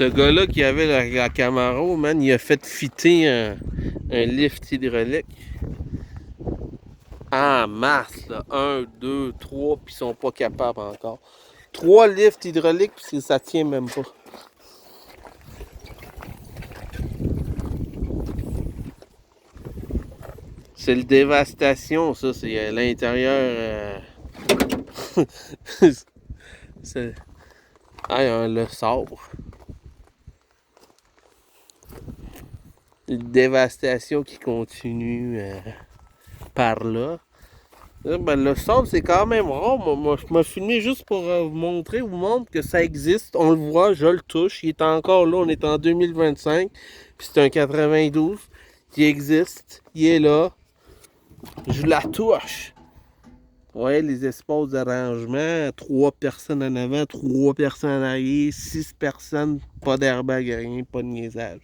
Ce gars-là qui avait la Camaro, man, il a fait fitter un lift hydraulique en masse, là. 1, 2, 3, puis ils sont pas capables encore. 3 lifts hydrauliques, puis ça tient même pas. C'est le dévastation, ça, c'est à l'intérieur. C'est... Ah, le sabre. Une dévastation qui continue par là. Ben, le sable, c'est quand même rare. Moi, je m'ai filmé juste pour vous montrer, vous montre que ça existe. On le voit, je le touche. Il est encore là. On est en 2025. Puis c'est un 92 qui existe. Il est là. Je la touche. Vous voyez les espaces d'arrangement. 3 personnes en avant, 3 personnes en arrière, 6 personnes. Pas d'airbag, rien, pas de niaisage.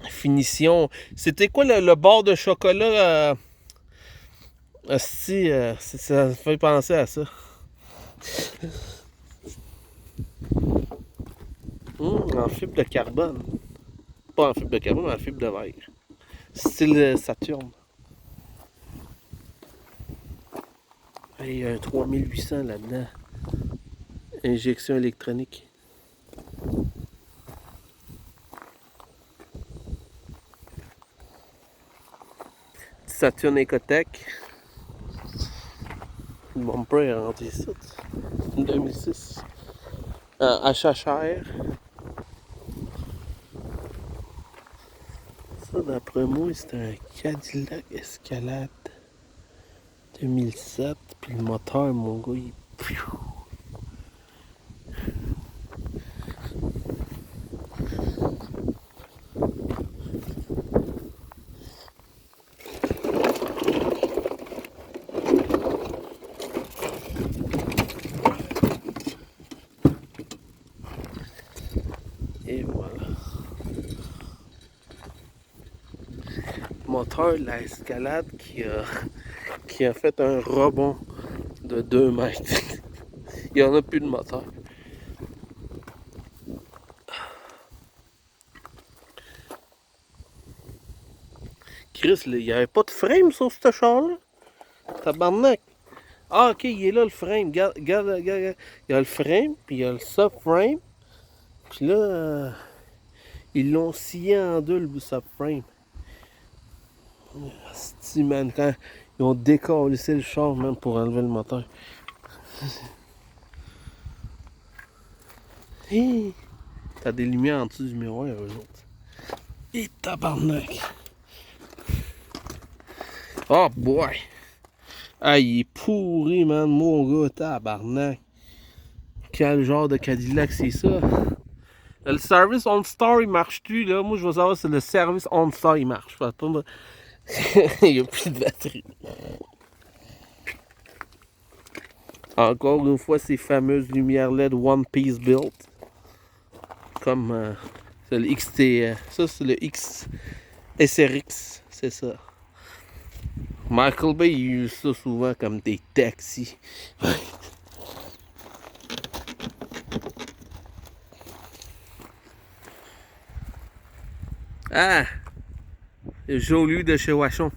Finition. C'était quoi le bord de chocolat? Si, ça me fait penser à ça. En fibre de carbone. Pas en fibre de carbone, mais en fibre de verre. Style Saturne. Il y a un 3800 là-dedans. Injection électronique. Saturne Ecotech. Le bumper est rendu ici. 2006. HHR. Ça, d'après moi, c'est un Cadillac Escalade 2007. Puis le moteur, mon gars, il... Et voilà. Moteur de la Escalade qui a fait un rebond de 2 mètres. Il n'y en a plus de moteur. Chris, il n'y avait pas de frame sur ce char-là. Tabarnak. Ah, ok, il est là le frame. Regarde. Il y a le frame, puis il y a le subframe. Puis là, ils l'ont scié en deux, le subframe. Asti, man, quand ils ont décollé le char, man, pour enlever le moteur. Hey, t'as des lumières en dessous du miroir, eux autres. Et tabarnak. Oh boy. Ah, il est pourri, man, mon gars, tabarnak. Quel genre de Cadillac c'est ça? Le service OnStar, il marche-tu, là? Moi, je veux savoir si le service OnStar, il marche. Il n'y a plus de batterie. Encore une fois, ces fameuses lumières LED One Piece Built. Comme c'est le XT. Ça, c'est le X SRX. C'est ça. Michael Bay, il use ça souvent comme des taxis. Ah! Le Joliu de chez Wachon.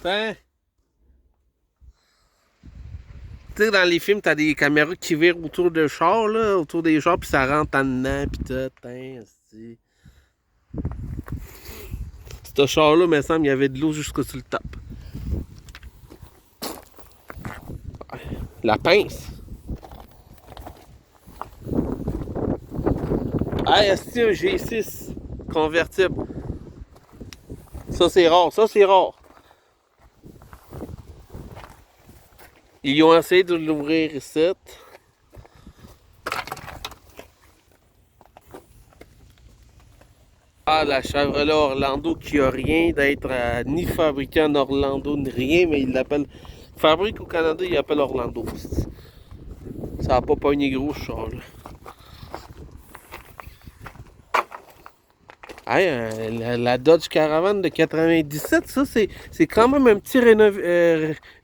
Ben. Tu sais, dans les films, t'as des caméras qui virent autour de chars, là, autour des chars, puis ça rentre en dedans, pis tout. Hein, c'est... Ce char-là, il me semble, il y avait de l'eau jusqu'au sur le top. La pince. Ah, c'est un G6 convertible. Ça, c'est rare. Ça, c'est rare. Ils ont essayé de l'ouvrir ici. Ah, la Chevrolet Orlando qui a rien d'être ni fabriqué en Orlando ni rien, mais ils l'appellent. Fabrique au Canada, ils l'appellent Orlando. Ça n'a pas pogné gros ce char-là. Hey, la Dodge Caravan de 97, ça c'est quand même un petit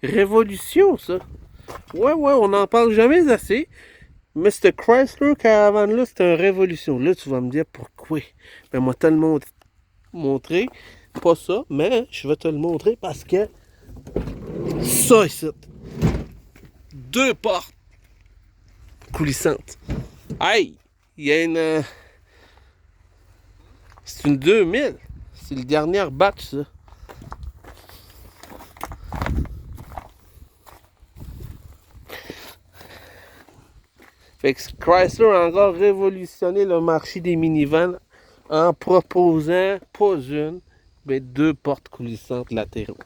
révolution, ça. Ouais, on n'en parle jamais assez. Mais ce Chrysler Caravan-là, c'est une révolution. Là, tu vas me dire pourquoi. Ben, moi, te le montrer. Pas ça, mais je vais te le montrer parce que ça ici. 2 portes coulissantes. Hey! Il y a une. C'est une 2000. C'est le dernier batch, ça. Fait que Chrysler a encore révolutionné le marché des minivans en proposant pas une, mais 2 portes coulissantes latéraux.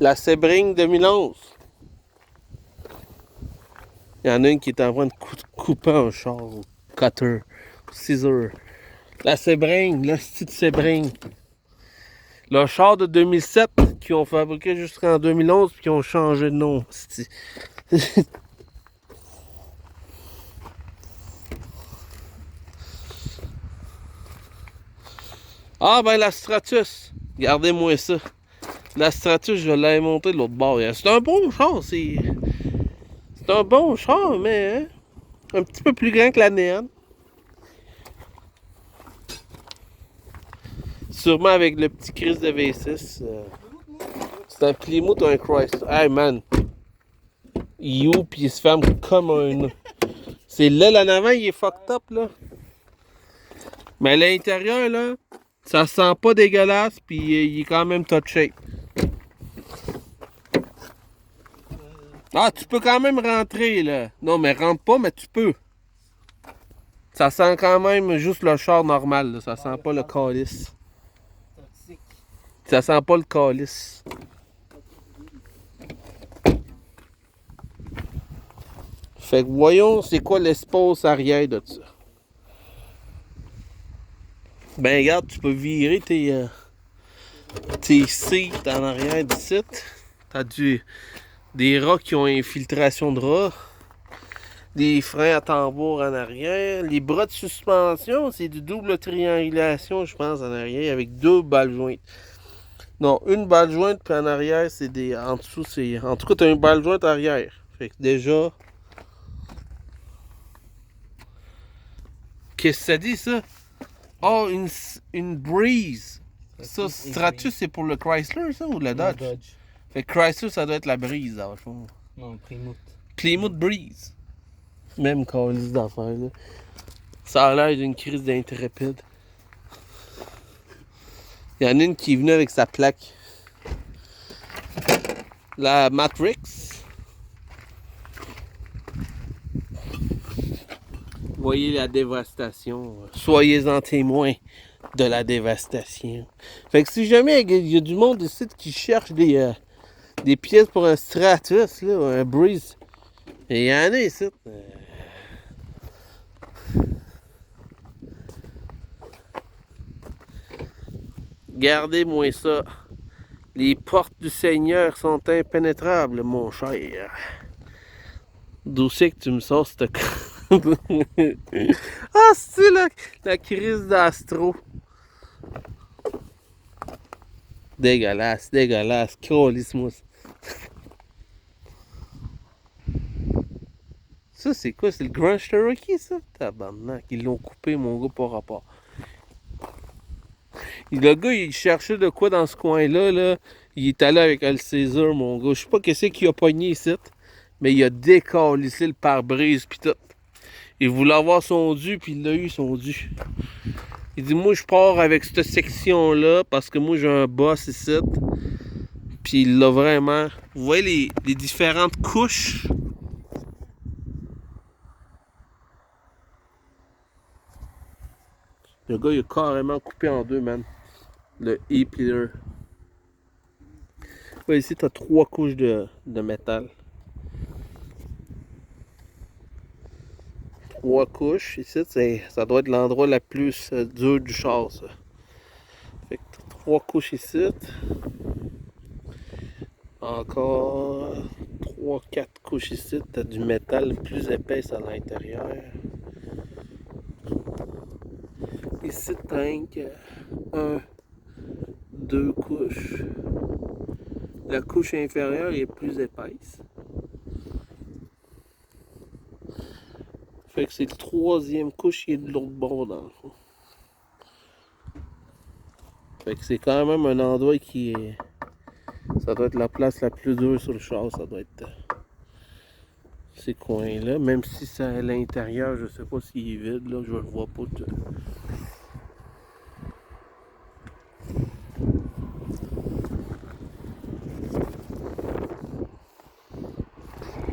La Sebring 2011. Il y en a une qui est en train de couper un char au cutter, scissor. La Sebring, le style Sebring. Le char de 2007 qui ont fabriqué jusqu'en 2011 puis qui ont changé de nom. Ah ben la Stratus. Regardez-moi ça. La Stratus, je l'avais montée de l'autre bord. C'est un bon char, c'est un bon char, mais hein, un petit peu plus grand que la Néon. Sûrement avec le petit Chris de V6. C'est un Plymouth ou un Chrysler. Hey man. Il ouvre puis il se ferme comme un. C'est l'aile en avant, il est fucked up là. Mais à l'intérieur là, ça sent pas dégueulasse puis il est quand même top shape. Ah, tu peux quand même rentrer là. Non, mais rentre pas, mais tu peux. Ça sent quand même juste le char normal, là. Ça sent pas le calice. Ça sent pas le calice. Fait que voyons c'est quoi l'espace arrière de ça. Ben regarde, tu peux virer tes seats en arrière d'ici. T'as des rats qui ont infiltration de rats. Des freins à tambour en arrière. Les bras de suspension, c'est du double triangulation, je pense, en arrière, avec 2 balles jointes. Non, une balle jointe, puis en arrière, c'est des. En dessous, c'est. En tout cas, t'as une balle jointe arrière. Fait que déjà. Qu'est-ce que ça dit, ça? Oh, une Breeze. Ça, Stratus, c'est pour le Chrysler, ça, ou le Dodge? Fait que Chrysler, ça doit être la Breeze, dans le fond. Non, Plymouth. Plymouth Breeze. Même calice d'affaires, là. Ça a l'air d'une crise d'intrépide. Il y en a une qui est venue avec sa plaque. La Matrix. Voyez la dévastation. Soyez-en témoins de la dévastation. Fait que si jamais il y a du monde ici qui cherche des pièces pour un Stratus, là, un Breeze, il y en a ici. Gardez-moi ça. Les portes du Seigneur sont impénétrables, mon cher. D'où c'est que tu me sors cette... Ah, c'est la crise d'Astro. Dégueulasse, dégueulasse. Câlisse-moi. Ça, c'est quoi? C'est le Grand Cherokee, ça? Tabarnak. Ils l'ont coupé, mon gars, par rapport. Le gars, il cherchait de quoi dans ce coin-là, là. Il est allé avec le César, mon gars. Je sais pas qu'est-ce qu'il a pogné ici, mais il a décalissé le pare-brise pis tout. Il voulait avoir son dû, puis il l'a eu, son dû. Il dit, moi, je pars avec cette section-là, parce que moi, j'ai un boss ici. Puis il l'a vraiment... Vous voyez les différentes couches? Le gars, il a carrément coupé en 2, man. Le E-Peeler. Ouais, ici, tu as 3 couches de métal. 3 couches. Ici, ça doit être l'endroit le plus dur du char, ça. Fait que 3 couches ici. Encore 3-4 couches ici. Tu as du métal plus épaisse à l'intérieur. Ici, t'as un, deux couches. La couche inférieure est plus épaisse. Fait que c'est le troisième couche qui est de l'autre bord dans le fond. Fait que c'est quand même un endroit qui est... Ça doit être la place la plus dure sur le char, ça doit être ces coins-là. Même si c'est à l'intérieur, je sais pas s'il est vide, là, je le vois pas.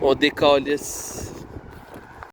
On décalisse.